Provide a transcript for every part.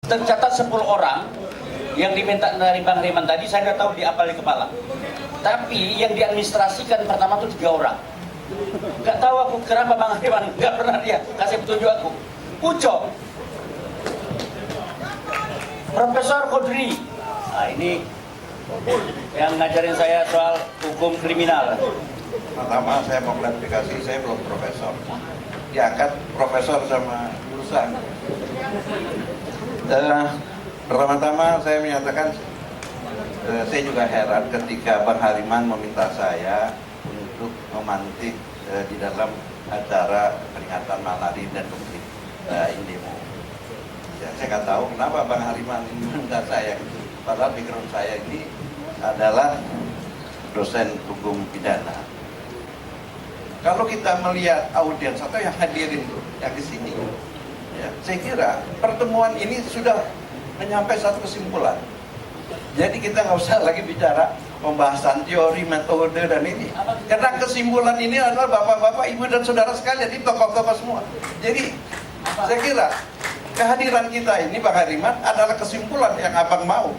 Tercatat 10 orang yang diminta dari Bang Riman tadi, saya nggak tahu di apa di kepala. Tapi yang diadministrasikan pertama itu 3 orang. Nggak tahu aku kenapa Bang Riman nggak pernah dia kasih petunjuk aku. Uco, Profesor Kodri, nah ini yang ngajarin saya soal hukum kriminal. Pertama saya mau klarifikasi, saya belum profesor. Diangkat profesor sama jurusan. Pertama-tama saya menyatakan saya juga heran ketika Bang Hariman meminta saya untuk memantik di dalam acara peringatan Malari dan Bukti Indemo. Ya, saya nggak tahu kenapa Bang Hariman meminta saya, padahal background saya ini adalah dosen hukum pidana. Kalau kita melihat audiens atau yang hadirin yang di sini, ya, saya kira pertemuan ini sudah menyampai satu kesimpulan. Jadi kita nggak usah lagi bicara pembahasan teori, metode dan ini, karena kesimpulan ini adalah bapak-bapak, ibu dan saudara sekalian, di tokoh-tokoh semua. Jadi saya kira kehadiran kita ini Bang Hariman adalah kesimpulan yang abang mau,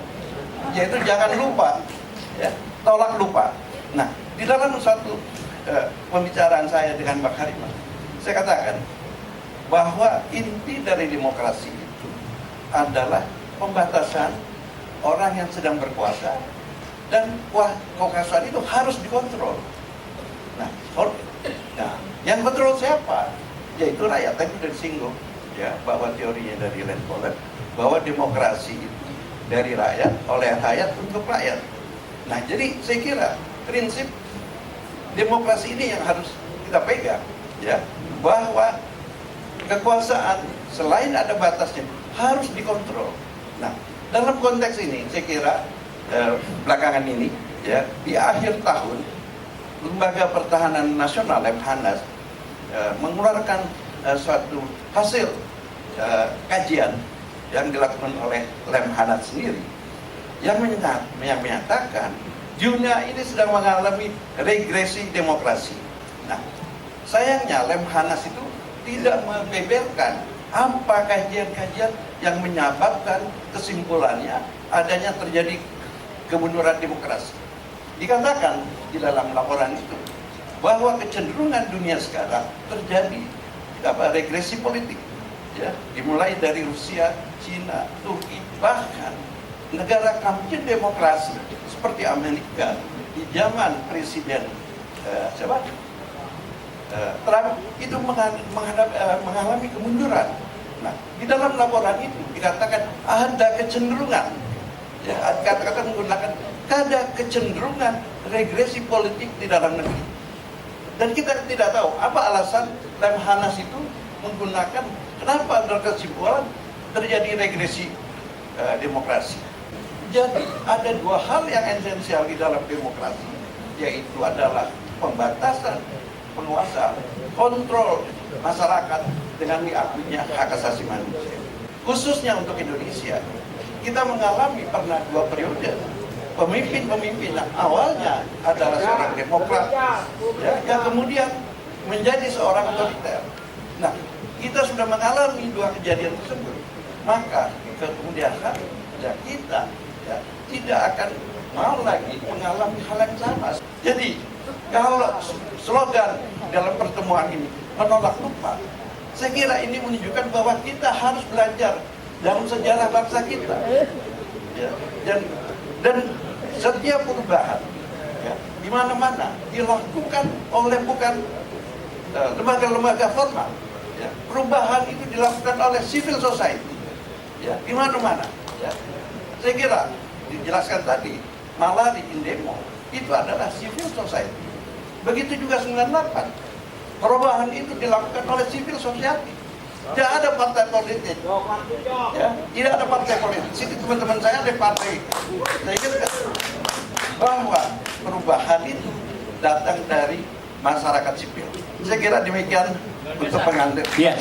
yaitu jangan lupa, ya, tolak lupa. Nah, di dalam satu pembicaraan saya dengan Bang Hariman, saya katakan bahwa inti dari demokrasi itu adalah pembatasan orang yang sedang berkuasa, dan kekuasaan itu harus dikontrol. Nah, yang kontrol siapa? Yaitu rakyat. Tadi sudah disinggung, ya, bahwa teorinya dari Len Polet, bahwa demokrasi itu dari rakyat, oleh rakyat, untuk rakyat. Nah, jadi saya kira prinsip demokrasi ini yang harus kita pegang, ya, bahwa kekuasaan selain ada batasnya harus dikontrol. Nah, dalam konteks ini saya kira belakangan ini, ya, di akhir tahun Lembaga Pertahanan Nasional Lemhanas mengeluarkan suatu hasil kajian yang dilakukan oleh Lemhanas sendiri yang menyatakan dunia ini sedang mengalami regresi demokrasi. Nah, sayangnya Lemhanas itu tidak membeberkan apa kajian-kajian yang menyebabkan kesimpulannya adanya terjadi kemunduran demokrasi. Dikatakan di dalam laporan itu bahwa kecenderungan dunia sekarang terjadi regresi politik, ya, dimulai dari Rusia, Cina, Turki, bahkan negara kampion demokrasi seperti Amerika di zaman Presiden Trump itu mengalami kemunduran. Nah, di dalam laporan itu dikatakan ada kecenderungan, ya, kata-kata menggunakan ada kecenderungan regresi politik di dalam negeri. Dan kita tidak tahu apa alasan Lemhanas itu menggunakan, kenapa berkesimpulan terjadi regresi demokrasi. Jadi ada 2 hal yang esensial di dalam demokrasi, yaitu adalah pembatasan penguasa, kontrol masyarakat dengan diakuinya hak asasi manusia. Khususnya untuk Indonesia, kita mengalami pernah 2 periode pemimpin-pemimpin yang awalnya adalah seorang demokrat, ya, yang kemudian menjadi seorang otoriter. Nah, kita sudah mengalami 2 kejadian tersebut, maka kemudian ya, kita, ya, tidak akan mau lagi mengalami hal yang sama. Jadi kalau slogan dalam pertemuan ini menolak lupa, saya kira ini menunjukkan bahwa kita harus belajar dalam sejarah bangsa kita, ya, dan setiap perubahan, ya, di mana-mana dilakukan oleh bukan lembaga-lembaga formal, ya. Perubahan itu dilakukan oleh civil society, ya, di mana-mana, ya. Saya kira dijelaskan tadi Malari Indemo itu adalah civil society. Begitu juga 98, perubahan itu dilakukan oleh civil society. Tidak ada partai politik, ya, tidak ada partai politik. Sini teman-teman saya ada partai. Saya kira bahwa perubahan itu datang dari masyarakat sipil. Saya kira demikian untuk pengantar. Ya.